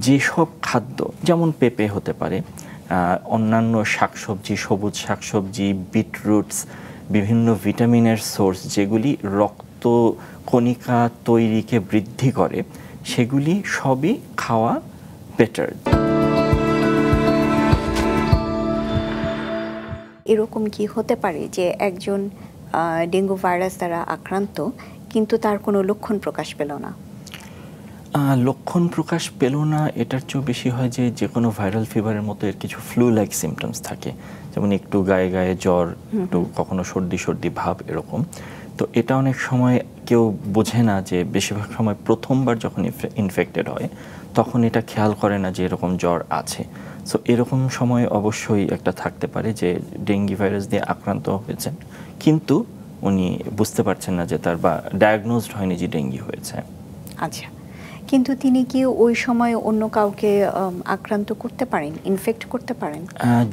যেসব খাদ্য যেমন পেঁপে হতে পারে, অন্যান্য শাকসবজি, সবুজ শাকসবজি, বিটরুটস, বিভিন্ন ভিটামিনের সোর্স যেগুলি রক্ত কণিকা তৈরিকে বৃদ্ধি করে, সেগুলি সবই খাওয়া বেটার। এরকম কি হতে পারে যে একজন ডেঙ্গু ভাইরাস দ্বারা আক্রান্ত কিন্তু তার কোনো লক্ষণ প্রকাশ পেল না? লক্ষণ প্রকাশ পেল না, এটার চেয়েও বেশি হয় যে যে কোনো ভাইরাল ফিভারের মতো এর কিছু ফ্লু লাইক সিমটমস থাকে, যেমন একটু গায়ে গায়ে জ্বর, একটু কখনো সর্দি সর্দি ভাব এরকম। তো এটা অনেক সময় কেউ বোঝে না যে বেশিরভাগ সময় প্রথমবার যখন ইনফেক্টেড হয় তখন এটা খেয়াল করে না যে এরকম জ্বর আছে। সো এরকম সময় অবশ্যই একটা থাকতে পারে যে ডেঙ্গি ভাইরাস দিয়ে আক্রান্ত হয়েছেন, কিন্তু উনি বুঝতে পারছেন না যে তার বা ডায়াগনোজড হয়নি যে ডেঙ্গি হয়েছে। আচ্ছা, কিন্তু তিনি কি ওই সময় অন্য কাউকে আক্রান্ত করতে পারেন, ইনফেক্ট করতে পারেন?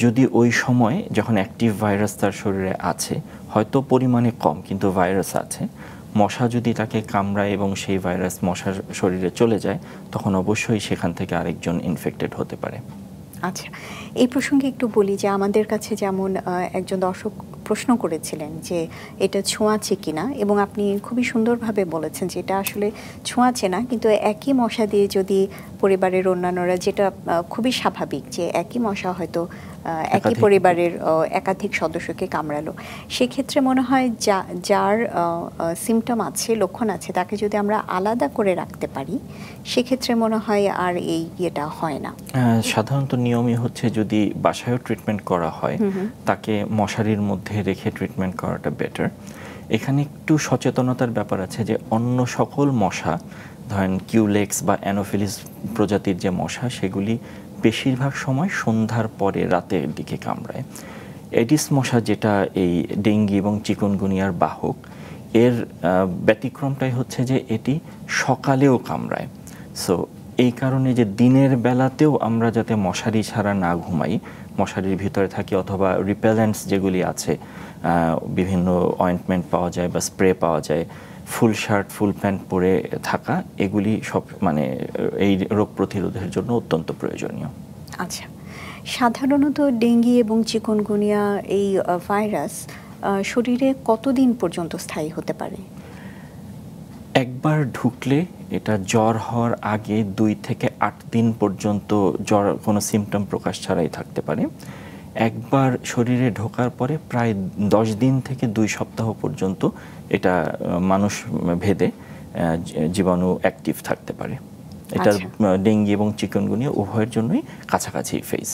যদি ওই সময় যখন অ্যাক্টিভ ভাইরাস তার শরীরে আছে, হয়তো পরিমাণে কম কিন্তু ভাইরাস আছে, মশা যদি তাকে কামড়ায় এবং সেই ভাইরাস মশার শরীরে চলে যায়, তখন অবশ্যই সেখান থেকে আরেকজন ইনফেক্টেড হতে পারে। আচ্ছা, এই প্রসঙ্গে একটু বলি যে আমাদের কাছে যেমন একজন দর্শক প্রশ্ন করেছিলেন যে এটা ছোঁয়াচে কিনা, এবং আপনি খুবই সুন্দরভাবে বলেছেন যে এটা আসলে ছোঁয়াচে না, কিন্তু একই মশা দিয়ে যদি পরিবারের অন্যান্যরা, যেটা খুবই স্বাভাবিক যে একই মশা হয়তো একই পরিবারের একাধিক সদস্যকে কামড়ালো, সেক্ষেত্রে মনে হয় যার সিমটম আছে, লক্ষণ আছে, তাকে যদি আমরা আলাদা করে রাখতে পারি সেক্ষেত্রে মনে হয় আর এই ইয়েটা হয় না। সাধারণত নিয়মই হচ্ছে যদি বাসায়ও ট্রিটমেন্ট করা হয় তাকে মশারির মধ্যে রেখে ট্রিটমেন্ট করাটা বেটার। এখানে একটু সচেতনতার ব্যাপার আছে যে অন্য সকল মশা, ধরেন কিউলেক্স বা অ্যানোফিলিস প্রজাতির যে মশা, সেগুলি বেশিরভাগ সময় সন্ধ্যার পরে রাতের দিকে কামড়ায়। এডিস মশা যেটা এই ডেঙ্গি এবং চিকুনগুনিয়ার বাহক, এর ব্যতিক্রমটাই হচ্ছে যে এটি সকালেও কামড়ায়। সো এই কারণে যে দিনের বেলাতেও আমরা যাতে মশারি ছাড়া না ঘুমাই, মশারির ভিতরে থাকি, অথবা রিপেলেন্টস যেগুলি আছে, বিভিন্ন অয়েন্টমেন্ট পাওয়া যায় বা স্প্রে পাওয়া যায়, ফুল শার্ট ফুল প্যান্ট পরে থাকা, এগুলি সব মানে এই রোগ প্রতিরোধের জন্য অত্যন্ত প্রয়োজনীয়। আচ্ছা, সাধারণত ডেঙ্গি এবং চিকুনগুনিয়া এই ভাইরাস শরীরে কতদিন পর্যন্ত স্থায়ী হতে পারে? একবার ঢুকলে এটা জ্বর হওয়ার আগে 2 থেকে 8 দিন পর্যন্ত জ্বর কোনো সিমটম প্রকাশ ছাড়াই থাকতে পারে। একবার শরীরে ঢোকার পরে প্রায় 10 দিন থেকে 2 সপ্তাহ পর্যন্ত এটা মানুষ ভেদে জীবাণু অ্যাক্টিভ থাকতে পারে। এটা ডেঙ্গি এবং চিকুনগুনিয়া উভয়ের জন্যই কাছাকাছি ফেজ।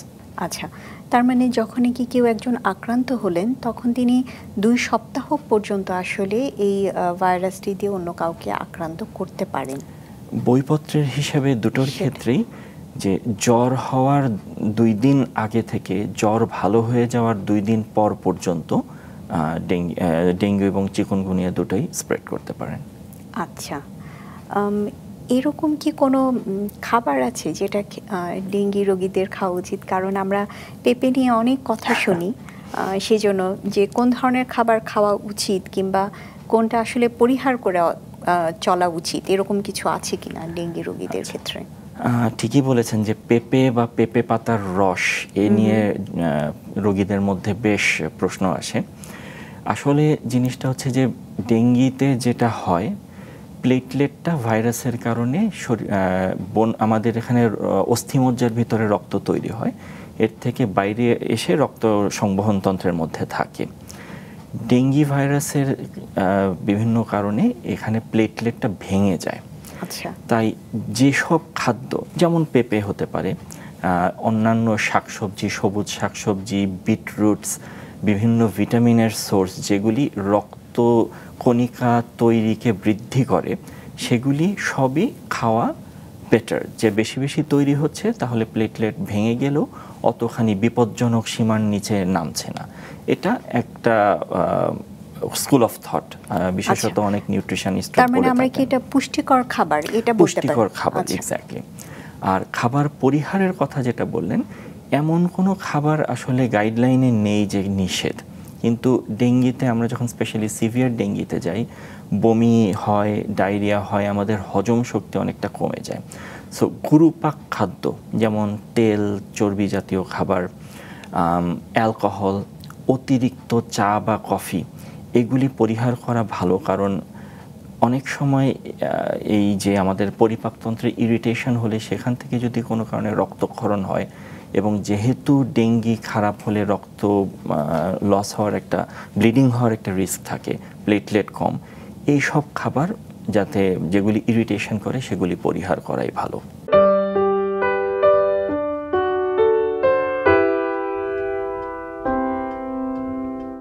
আচ্ছা, তার মানে যখনই কি কেউ একজন আক্রান্ত হলেন তখন তিনি 2 সপ্তাহ পর্যন্ত আসলে এই ভাইরাসটি দিয়ে অন্য কাউকে আক্রান্ত করতে পারেন। বইপত্রের হিসাবে দুটোর ক্ষেত্রেই যে জ্বর হওয়ার 2 দিন আগে থেকে জ্বর ভালো হয়ে যাওয়ার 2 দিন পর পর্যন্ত ডেঙ্গু এবং চিকুনগুনিয়া দুটোই স্প্রেড করতে পারেন। আচ্ছা, এরকম কি কোনো খাবার আছে যেটা ডেঙ্গি রোগীদের খাওয়া উচিত? কারণ আমরা পেঁপে নিয়ে অনেক কথা শুনি, সেজন্য যে কোন ধরনের খাবার খাওয়া উচিত কিংবা কোনটা আসলে পরিহার করে চলা উচিত, এরকম কিছু আছে কিনা ডেঙ্গি রোগীদের ক্ষেত্রে? ঠিকই বলেছেন যে পেঁপে বা পেঁপে পাতার রস এ নিয়ে রোগীদের মধ্যে বেশ প্রশ্ন আসে। আসলে জিনিসটা হচ্ছে যে ডেঙ্গিতে যেটা হয়, প্লেটলেটটা ভাইরাসের কারণে আমাদের এখানে অস্থিমজ্জার ভিতরে রক্ত তৈরি হয়, এর থেকে বাইরে এসে রক্ত সংবহন তন্ত্রের মধ্যে থাকে। ডেঙ্গি ভাইরাসের বিভিন্ন কারণে এখানে প্লেটলেটটা ভেঙে যায়। আচ্ছা, তাই যেসব খাদ্য যেমন পেঁপে হতে পারে, অন্যান্য শাকসবজি, সবুজ শাকসবজি, বিটরুটস, বিভিন্ন ভিটামিনের সোর্স যেগুলি রক্ত কণিকা তৈরিকে বৃদ্ধি করে, সেগুলি সবই খাওয়া বেটার। যে বেশি বেশি তৈরি হচ্ছে তাহলে প্লেটলেট ভেঙে গেলেও অতখানি বিপজ্জনক সীমার নিচে নামছে না। এটা একটা স্কুল অফ থট, বিশেষত অনেক নিউট্রিশনিস্ট। তার মানে আমরা কি এটা পুষ্টিকর খাবার, এটা বলতে পারি? পুষ্টিকর খাবার, এক্স্যাক্টলি। আর খাবার পরিহারের কথা যেটা বললেন, এমন কোনো খাবার আসলে গাইডলাইনে নেই যে নিষেধ, কিন্তু ডেঙ্গিতে আমরা যখন স্পেশালি সিভিয়ার ডেঙ্গিতে যাই, বমি হয়, ডায়রিয়া হয়, আমাদের হজম শক্তি অনেকটা কমে যায়। সো গুরুপাক খাদ্য যেমন তেল, চর্বি জাতীয় খাবার, অ্যালকোহল, অতিরিক্ত চা বা কফি এগুলি পরিহার করা ভালো। কারণ অনেক সময় এই যে আমাদের পরিপাকতন্ত্রে ইরিটেশন হলে সেখান থেকে যদি কোনো কারণে রক্তক্ষরণ হয়, এবং যেহেতু ডেঙ্গি খারাপ হলে রক্ত লস হওয়ার একটা, ব্লিডিং হওয়ার একটা রিস্ক থাকে, প্লেটলেট কম, এই সব খাবার যাতে যেগুলি ইরিটেশন করে সেগুলি পরিহার করাই ভালো।